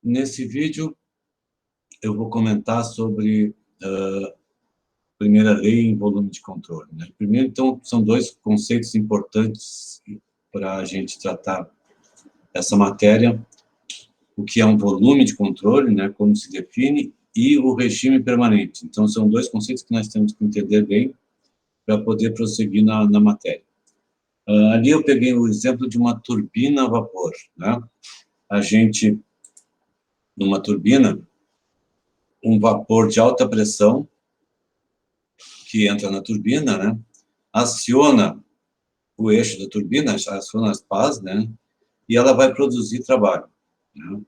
Nesse vídeo, eu vou comentar sobre a primeira lei em volume de controle, né? Primeiro, então, são dois conceitos importantes para a gente tratar essa matéria: o que é um volume de controle, né, como se define, e o regime permanente. Então, são dois conceitos que nós temos que entender bem para poder prosseguir na matéria. Ali eu peguei o exemplo de uma turbina a vapor, né? A gente, numa turbina, um vapor de alta pressão que entra na turbina, né, aciona o eixo da turbina, aciona as pás, né, e ela vai produzir trabalho, né?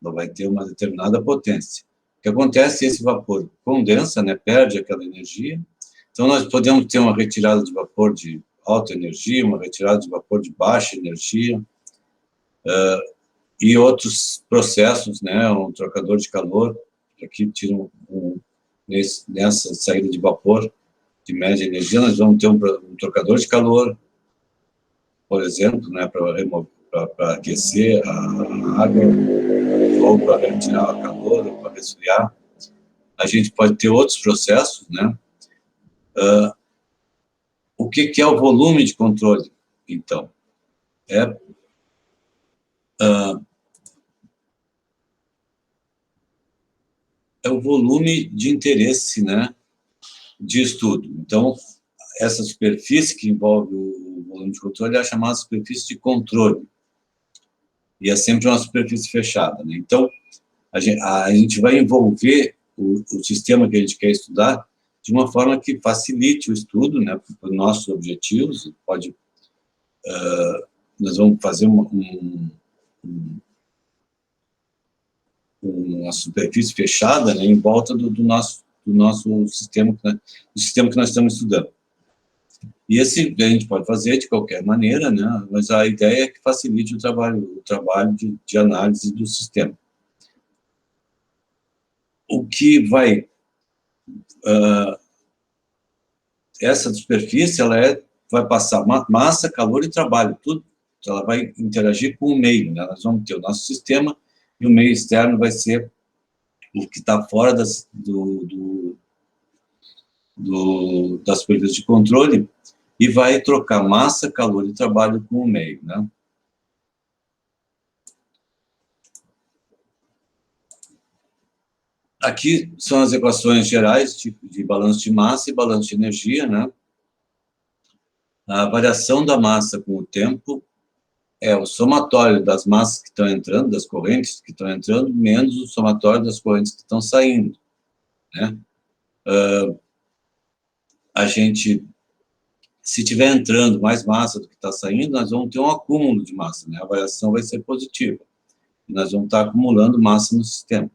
Ela vai ter uma determinada potência. O que acontece? Esse vapor condensa, né, perde aquela energia. Então, nós podemos ter uma retirada de vapor de alta energia, uma retirada de vapor de baixa energia, e outros processos, né, um trocador de calor, aqui tira nessa saída de vapor de média energia, nós vamos ter um trocador de calor, por exemplo, né, para aquecer a água, ou para retirar o calor, ou para resfriar. A gente pode ter outros processos, né? O que é o volume de controle, então? É o volume de interesse, né, de estudo. Então, essa superfície que envolve o volume de controle é chamada superfície de controle. E é sempre uma superfície fechada, né? Então, a gente vai envolver o sistema que a gente quer estudar de uma forma que facilite o estudo, né, para os nossos objetivos. Nós vamos fazer uma superfície fechada, né, em volta do nosso sistema, né, do sistema que nós estamos estudando. E esse a gente pode fazer de qualquer maneira, né, mas a ideia é que facilite o trabalho de análise do sistema. O que vai... essa superfície, vai passar massa, calor e trabalho, tudo. Ela vai interagir com o meio, né? Nós vamos ter o nosso sistema, e o meio externo vai ser o que está fora da superfície de controle, e vai trocar massa, calor e trabalho com o meio, né? Aqui são as equações gerais de balanço de massa e balanço de energia, né? A variação da massa com o tempo é o somatório das massas que estão entrando, das correntes que estão entrando, menos o somatório das correntes que estão saindo, né? A gente, se tiver entrando mais massa do que está saindo, nós vamos ter um acúmulo de massa, né? A variação vai ser positiva. E nós vamos estar acumulando massa no sistema.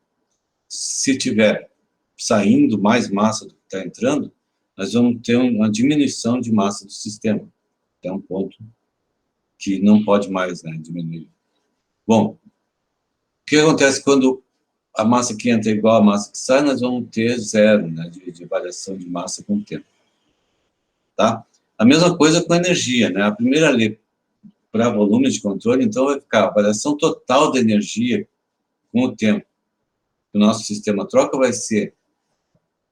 Se tiver saindo mais massa do que está entrando, nós vamos ter uma diminuição de massa do sistema. É um ponto que não pode mais, né, diminuir. Bom, o que acontece quando a massa que entra é igual à massa que sai? Nós vamos ter zero, né, de variação de massa com o tempo. Tá? A mesma coisa com a energia, né? A primeira lei para volume de controle, então, vai ficar a variação total da energia com o tempo que o nosso sistema troca vai ser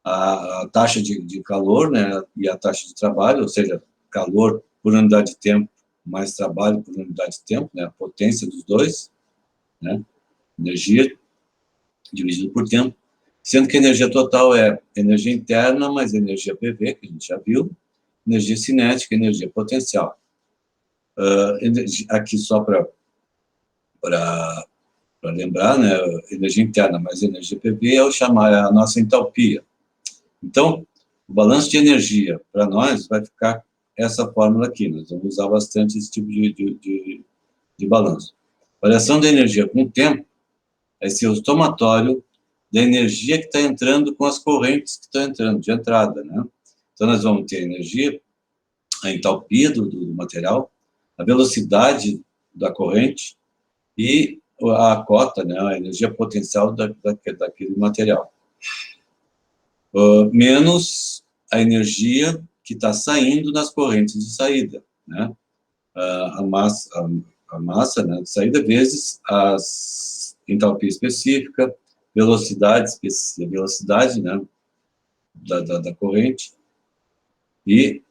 a taxa de calor, né, e a taxa de trabalho, ou seja, calor por unidade de tempo mais trabalho por unidade de tempo, né, a potência dos dois, né, energia dividido por tempo, sendo que a energia total é energia interna mais energia PV, que a gente já viu, energia cinética, energia potencial. Aqui só para lembrar, né, energia interna mais energia PV é a nossa entalpia. Então, o balanço de energia, para nós, vai ficar essa fórmula aqui. Nós vamos usar bastante esse tipo de balanço. Variação da energia com o tempo vai ser o somatório da energia que está entrando com as correntes que estão entrando, de entrada, né? Então, nós vamos ter a energia, a entalpia do material, a velocidade da corrente e a cota, né, a energia potencial daquele material. Menos a energia que está saindo nas correntes de saída, né? A massa, né, de saída vezes as entalpia específica, velocidade, né, da corrente, e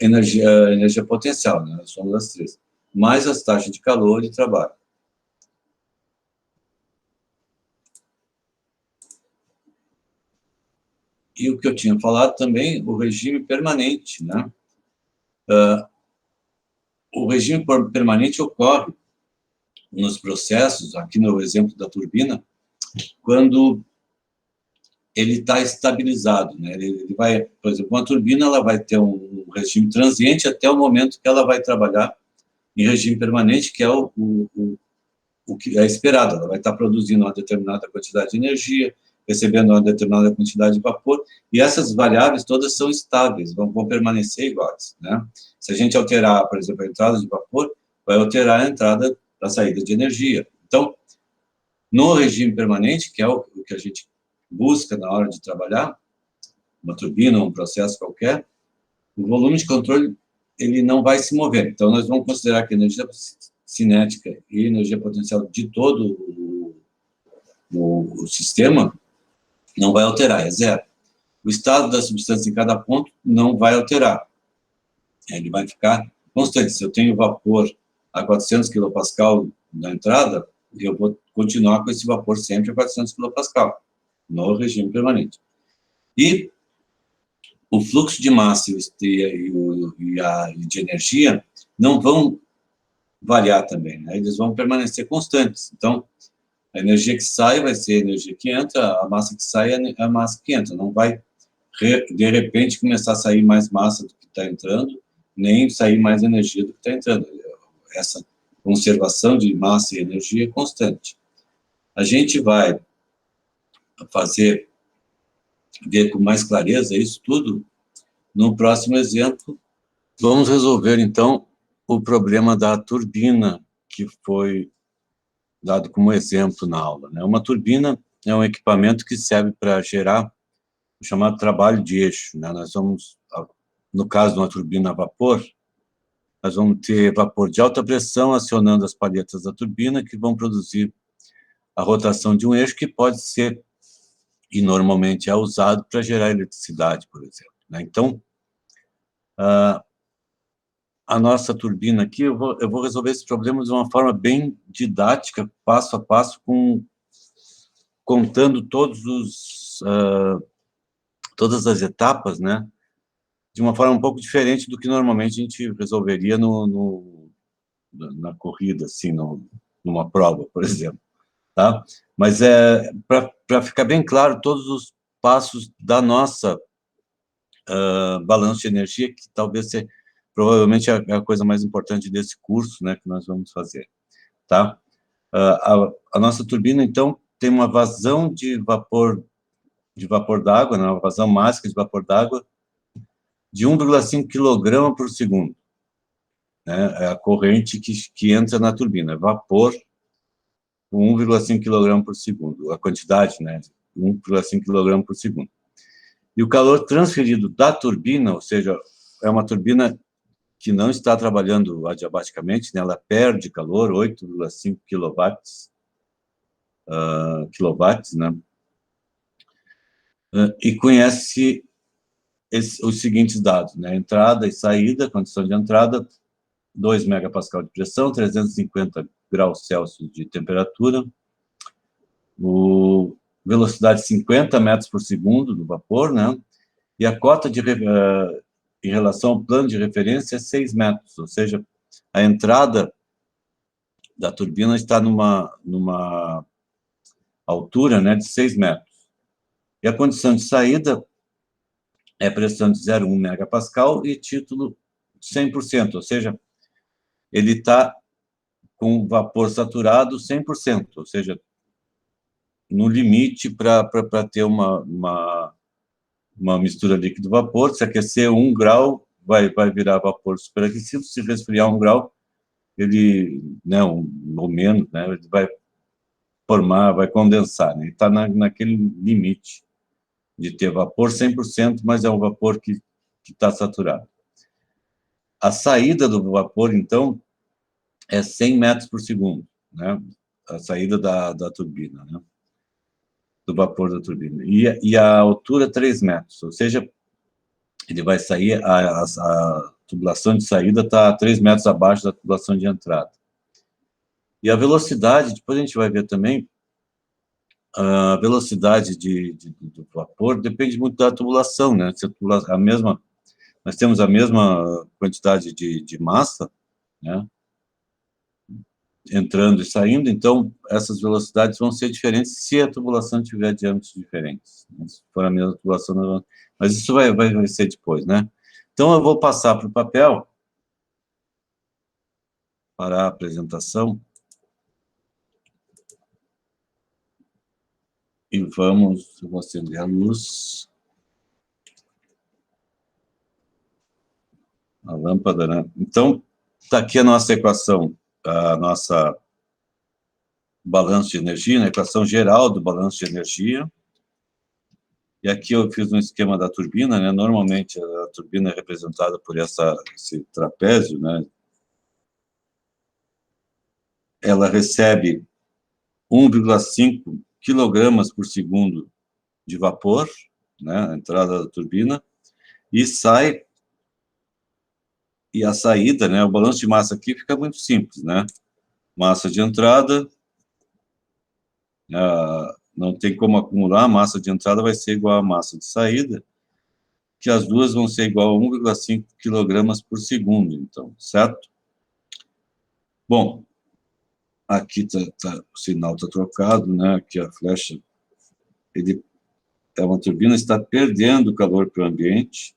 energia potencial, né, somos as três, mais as taxas de calor e trabalho. E o que eu tinha falado também, o regime permanente, né? O regime permanente ocorre nos processos, aqui no exemplo da turbina, quando ele está estabilizado, né? Ele vai, por exemplo, uma turbina, ela vai ter um regime transiente até o momento que ela vai trabalhar em regime permanente, que é o que é esperado. Ela vai estar produzindo uma determinada quantidade de energia, recebendo uma determinada quantidade de vapor, e essas variáveis todas são estáveis, vão permanecer iguais, né? Se a gente alterar, por exemplo, a entrada de vapor, vai alterar a entrada da saída de energia. Então, no regime permanente, que é o que a gente busca na hora de trabalhar, uma turbina, um processo qualquer, o volume de controle ele não vai se mover. Então, nós vamos considerar que a energia cinética e energia potencial de todo o sistema não vai alterar, é zero. O estado da substância em cada ponto não vai alterar. Ele vai ficar constante. Se eu tenho vapor a 400 kPa na entrada, eu vou continuar com esse vapor sempre a 400 kPa, no regime permanente. E o fluxo de massa e de energia não vão variar também, né? Eles vão permanecer constantes. Então, a energia que sai vai ser a energia que entra, a massa que sai é a massa que entra. Não vai, de repente, começar a sair mais massa do que está entrando, nem sair mais energia do que está entrando. Essa conservação de massa e energia é constante. A gente vai ver com mais clareza isso tudo no próximo exemplo. Vamos resolver, então, o problema da turbina, que foi dado como exemplo na aula, né? Uma turbina é um equipamento que serve para gerar o chamado trabalho de eixo, né? Nós vamos, no caso de uma turbina a vapor, nós vamos ter vapor de alta pressão acionando as palhetas da turbina, que vão produzir a rotação de um eixo que pode ser, e normalmente é usado para gerar eletricidade, por exemplo, né? Então, a nossa turbina aqui, eu vou resolver esse problema de uma forma bem didática, passo a passo, contando todas as etapas, né, de uma forma um pouco diferente do que normalmente a gente resolveria na corrida, assim, numa prova, por exemplo, tá? Mas para ficar bem claro, todos os passos da nossa balanço de energia, que talvez seja, provavelmente, é a coisa mais importante desse curso, né, que nós vamos fazer, tá? A nossa turbina, então, tem uma vazão de vapor d'água, né, uma vazão máxima de vapor d'água de 1,5 kg por segundo, né, é a corrente que entra na turbina, vapor com 1,5 kg por segundo, a quantidade, né, 1,5 kg por segundo. E o calor transferido da turbina, ou seja, é uma turbina que não está trabalhando adiabaticamente, né, ela perde calor, 8,5 quilowatts, né, e conhece os seguintes dados, né, entrada e saída, condição de entrada, 2 megapascal de pressão, 350 graus Celsius de temperatura, velocidade 50 metros por segundo do vapor, né, e a cota em relação ao plano de referência é 6 metros, ou seja, a entrada da turbina está numa altura, né, de 6 metros. E a condição de saída é pressão de 0,1 megapascal e título 100%, ou seja, ele está com vapor saturado 100%, ou seja, no limite para ter uma mistura líquido-vapor. Se aquecer 1 grau, vai virar vapor superaquecido. Se resfriar 1 grau, ele, né, ou menos, né, ele vai vai condensar, né? Está naquele limite de ter vapor 100%, mas é um vapor que está saturado. A saída do vapor, então, é 100 metros por segundo, né? a saída da turbina, né? Do vapor da turbina. E a altura 3 metros, ou seja, ele vai sair, a tubulação de saída está a 3 metros abaixo da tubulação de entrada. E a velocidade, depois a gente vai ver também, a velocidade do vapor depende muito da tubulação, né? Se a mesma, nós temos a mesma quantidade de massa, né? Entrando e saindo, então essas velocidades vão ser diferentes se a tubulação tiver diâmetros diferentes. Se for a mesma tubulação, mas isso vai ser depois, né? Então eu vou passar para o papel, para a apresentação, e vamos, eu vou acender a luz, a lâmpada, né? Então, está aqui a nossa equação, a nossa balanço de energia, a equação geral do balanço de energia. E aqui eu fiz um esquema da turbina, né? Normalmente a turbina é representada por esse trapézio, né? Ela recebe 1,5 quilogramas por segundo de vapor, né? A entrada da turbina, e sai, e a saída, né? O balanço de massa aqui fica muito simples, né? Massa de entrada, não tem como acumular, a massa de entrada vai ser igual à massa de saída, que as duas vão ser igual a 1,5 quilogramas por segundo, então, certo? Bom, aqui o sinal está trocado, né? Aqui a flecha, uma turbina está perdendo calor para o ambiente,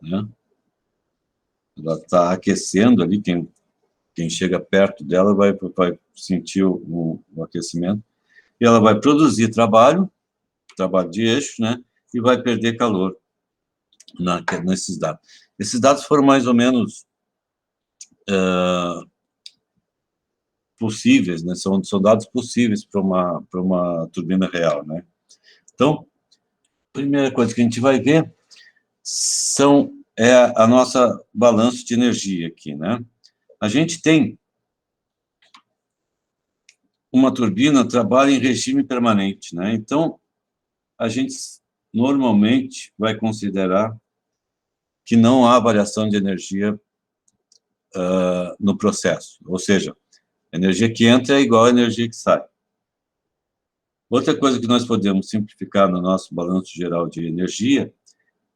né? Ela está aquecendo ali, quem chega perto dela vai sentir o aquecimento, e ela vai produzir trabalho de eixo, né? E vai perder calor nesses dados. Esses dados foram mais ou menos possíveis, né? São dados possíveis para uma turbina real, né? Então, a primeira coisa que a gente vai ver é a nossa balanço de energia aqui, né? A gente tem uma turbina trabalha em regime permanente, né? Então, a gente normalmente vai considerar que não há variação de energia no processo, ou seja, a energia que entra é igual à energia que sai. Outra coisa que nós podemos simplificar no nosso balanço geral de energia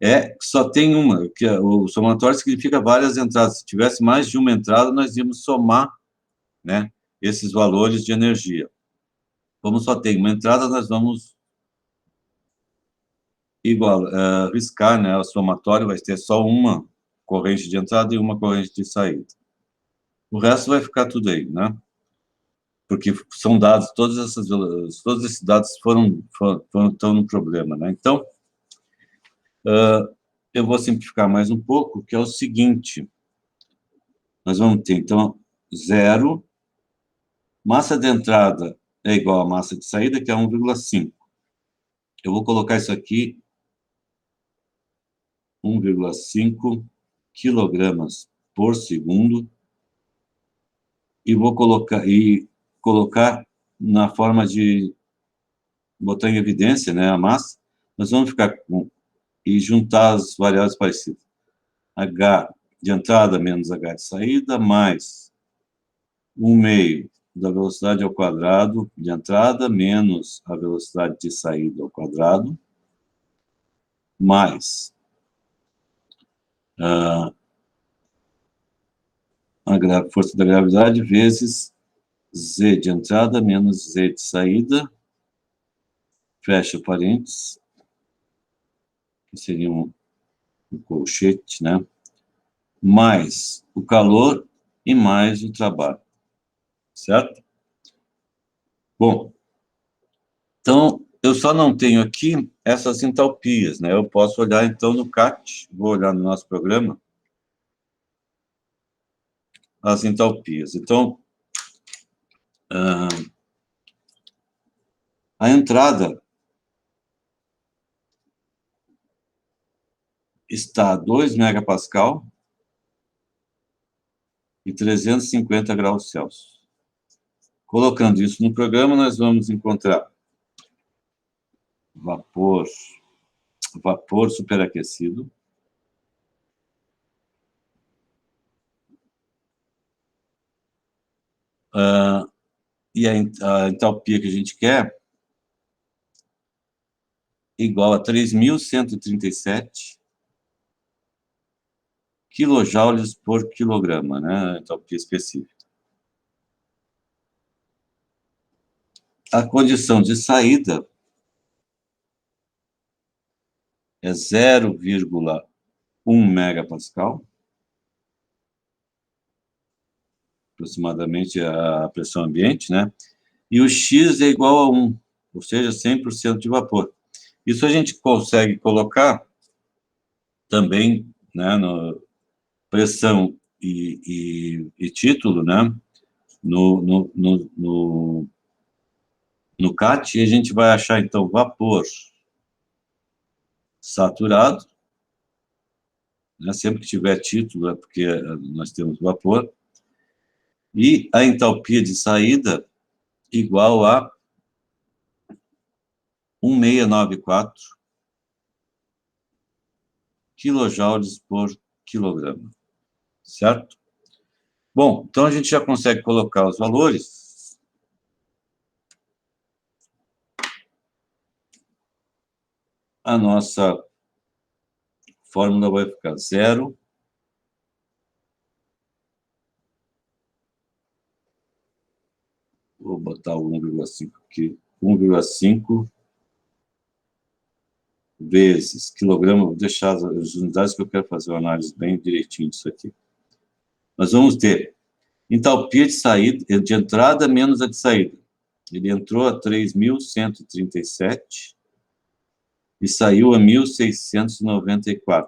é que só tem uma, que o somatório significa várias entradas. Se tivesse mais de uma entrada, nós íamos somar, né, esses valores de energia. Como só tem uma entrada, nós vamos riscar, né, o somatório vai ter só uma corrente de entrada e uma corrente de saída. O resto vai ficar tudo aí, né? Porque são dados, todos esses dados estão no problema, né? Então, eu vou simplificar mais um pouco, que é o seguinte, nós vamos ter, então, 0, massa de entrada é igual à massa de saída, que é 1,5. Eu vou colocar isso aqui, 1,5 quilogramas por segundo, e vou colocar na forma de botar em evidência, né, a massa, nós vamos ficar e juntar as variáveis parecidas. H de entrada menos H de saída, mais 1/2 da velocidade ao quadrado de entrada, menos a velocidade de saída ao quadrado, mais a força da gravidade vezes Z de entrada menos Z de saída, fecha parênteses, que seria um colchete, né? Mais o calor e mais o trabalho, certo? Bom, então, eu só não tenho aqui essas entalpias, né? Eu posso olhar, então, no CAT, vou olhar no nosso programa, as entalpias. Então, a entrada está a 2 megapascal e 350 graus Celsius. Colocando isso no programa, nós vamos encontrar vapor superaquecido, e a entalpia que a gente quer igual a 3.137 quilojoules por quilograma, né? A entalpia específica. A condição de saída é 0,1 megapascal, aproximadamente a pressão ambiente, né? E o X é igual a 1, ou seja, 100% de vapor. Isso a gente consegue colocar também, né, no pressão e título, né, no CAT, e a gente vai achar, então, vapor saturado, né, sempre que tiver título é porque nós temos vapor, e a entalpia de saída igual a 1.694 quilojoules por quilograma, certo? Bom, então a gente já consegue colocar os valores. A nossa fórmula vai ficar 0. Vou botar o 1,5 aqui. 1,5 vezes quilograma. Vou deixar as unidades que eu quero fazer uma análise bem direitinho disso aqui. Nós vamos ter entalpia de saída, de entrada menos a de saída. Ele entrou a 3.137 e saiu a 1.694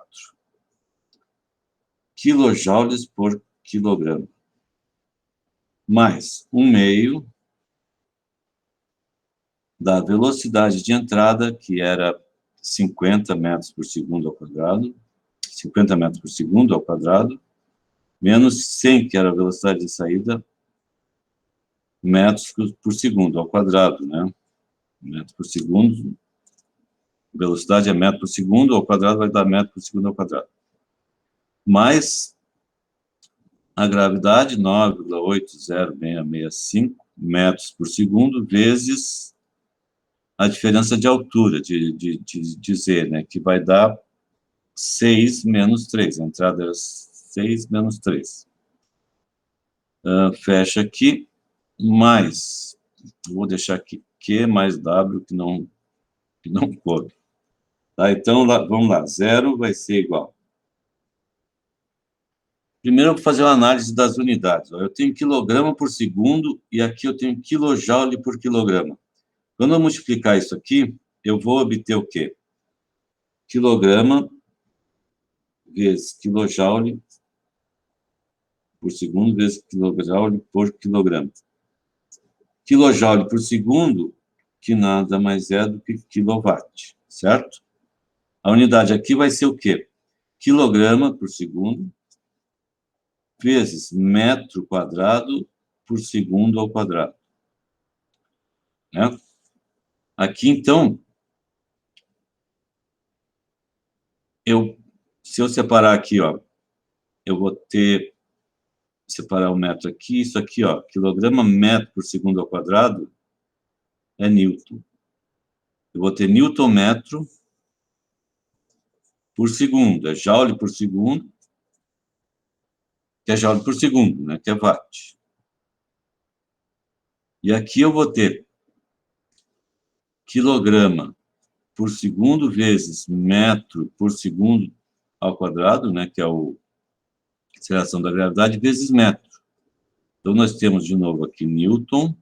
quilojoules por quilograma. Mais 1/2 da velocidade de entrada, que era 50 metros por segundo ao quadrado, 50 metros por segundo ao quadrado, menos 100, que era a velocidade de saída, metros por segundo ao quadrado, né? Metros por segundo, velocidade é metro por segundo, ao quadrado vai dar metro por segundo ao quadrado. Mais a gravidade, 9,80665 metros por segundo, vezes a diferença de altura, de Z, né? Que vai dar 6 menos 3. A entrada era 6 menos 3. Fecha aqui, mais, vou deixar aqui Q mais W, que não coube. Tá, então, vamos lá, 0 vai ser igual. Primeiro, eu vou fazer uma análise das unidades. Eu tenho quilograma por segundo e aqui eu tenho quilojoule por quilograma. Quando eu multiplicar isso aqui, eu vou obter o quê? Quilograma vezes quilojoule por segundo vezes quilojoule por quilograma. Quilojoule por segundo, que nada mais é do que quilowatt, certo? A unidade aqui vai ser o quê? Quilograma por segundo vezes metro quadrado por segundo ao quadrado. Né? Aqui, então, se eu separar aqui, ó, eu vou ter, separar o metro aqui, isso aqui, ó, quilograma metro por segundo ao quadrado é Newton. Eu vou ter Newton metro por segundo, é joule por segundo, que é joule por segundo, né, que é watt. E aqui eu vou ter quilograma por segundo vezes metro por segundo ao quadrado, né, que é a aceleração da gravidade, vezes metro. Então, nós temos de novo aqui Newton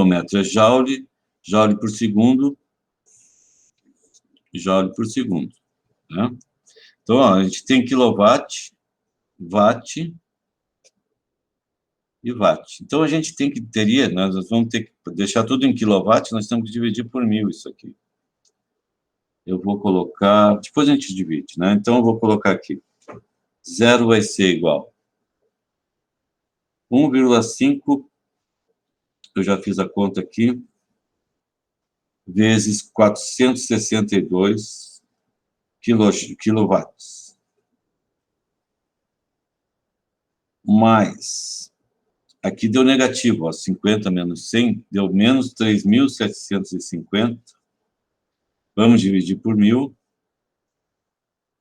metro é joule, joule por segundo, né? Então, ó, a gente tem quilowatt, watt e watt. Então, a gente nós vamos ter que deixar tudo em quilowatt, nós temos que dividir por 1000 isso aqui. Eu vou colocar, depois a gente divide, né? Então, eu vou colocar aqui, 0 vai ser igual 1,5 eu já fiz a conta aqui, vezes 462 quilowatts. Mais, aqui deu negativo, ó, 50 menos 100, deu menos 3.750. Vamos dividir por 1.000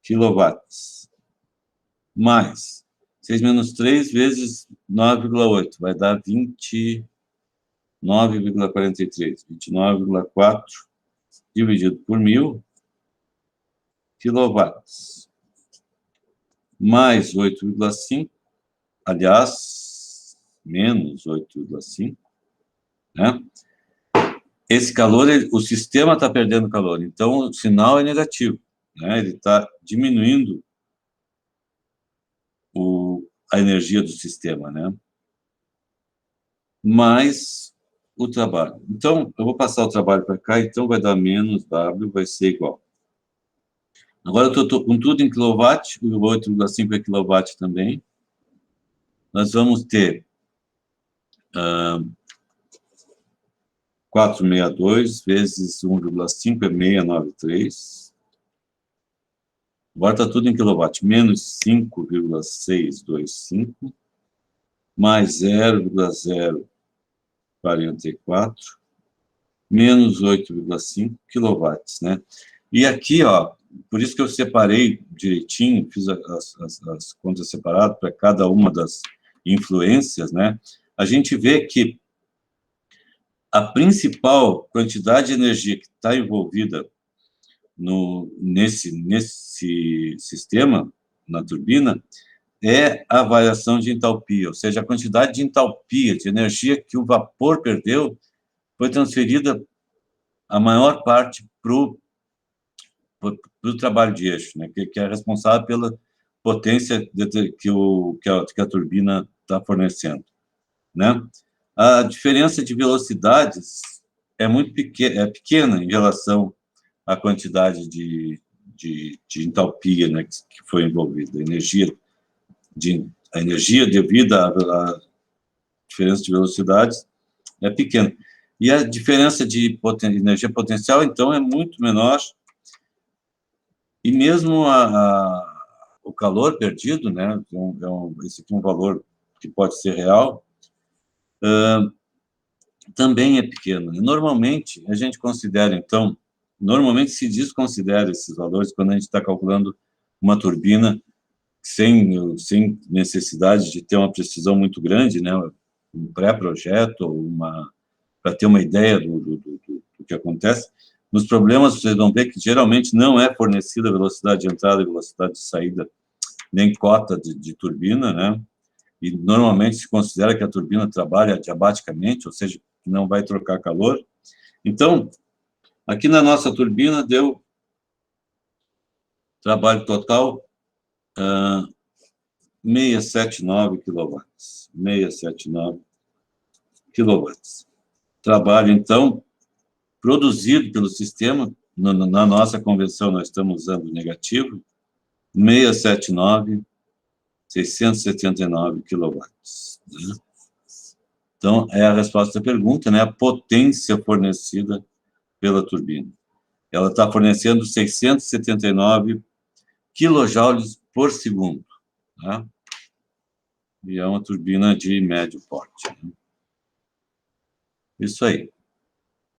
quilowatts. Mais 6 menos 3 vezes 9,8, vai dar 29,43. 29,4 dividido por 1.000 quilowatts. Mais 8,5, aliás, menos 8,5, né? Esse calor, o sistema está perdendo calor, então o sinal é negativo, né? Ele está diminuindo a energia do sistema, né? Mais o trabalho. Então, eu vou passar o trabalho para cá, então vai dar menos W, vai ser igual. Agora eu estou com tudo em quilowatt, o 8,5 é quilowatt também. Nós vamos ter 462 vezes 1,5 é 693. Agora está tudo em quilowatt. Menos 5,625, mais 0,044, menos 8,5 quilowatts, né? E aqui, ó, por isso que eu separei direitinho, fiz as contas separadas para cada uma das influências, né? A gente vê que a principal quantidade de energia que está envolvida nesse sistema, na turbina, é a variação de entalpia, ou seja, a quantidade de entalpia, de energia que o vapor perdeu, foi transferida a maior parte para o trabalho de eixo, né, que é responsável pela potência que a turbina está fornecendo, né? A diferença de velocidades é muito pequena em relação à quantidade de entalpia, né, que foi envolvida, a energia devido à diferença de velocidades é pequena. E a diferença de energia potencial, então, é muito menor. E mesmo o calor perdido, né, esse aqui é um valor que pode ser real, também é pequeno. E normalmente, a gente considera, então, normalmente se desconsidera esses valores quando a gente está calculando uma turbina sem necessidade de ter uma precisão muito grande, né, um pré-projeto, para ter uma ideia do que acontece. Nos problemas, vocês vão ver que geralmente não é fornecida velocidade de entrada e velocidade de saída, nem cota de turbina, né? E normalmente se considera que a turbina trabalha diabaticamente, ou seja, que não vai trocar calor. Então, aqui na nossa turbina deu trabalho total 679 quilowatts. 679 quilowatts. Trabalho, então, produzido pelo sistema, na nossa convenção nós estamos usando negativo, 679 quilowatts. Né? Então, é a resposta à pergunta, né? A potência fornecida pela turbina. Ela está fornecendo 679 quilojoules por segundo. Né? E é uma turbina de médio porte. Né? Isso aí.